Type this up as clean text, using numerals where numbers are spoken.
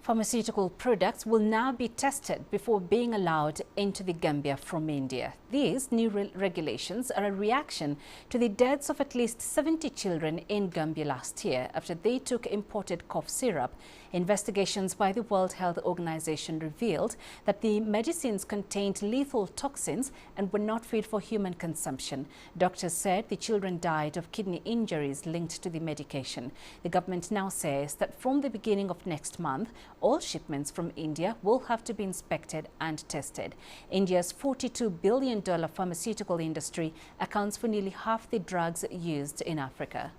Pharmaceutical products will now be tested before being allowed into the Gambia from India. These new regulations are a reaction to the deaths of at least 70 children in Gambia last year after they took imported cough syrup. Investigations by the World Health Organization revealed that the medicines contained lethal toxins and were not fit for human consumption. Doctors said the children died of kidney injuries linked to the medication. The government now says that from the beginning of next month, all shipments from India will have to be inspected and tested. India's $42 billion pharmaceutical industry accounts for nearly half the drugs used in Africa.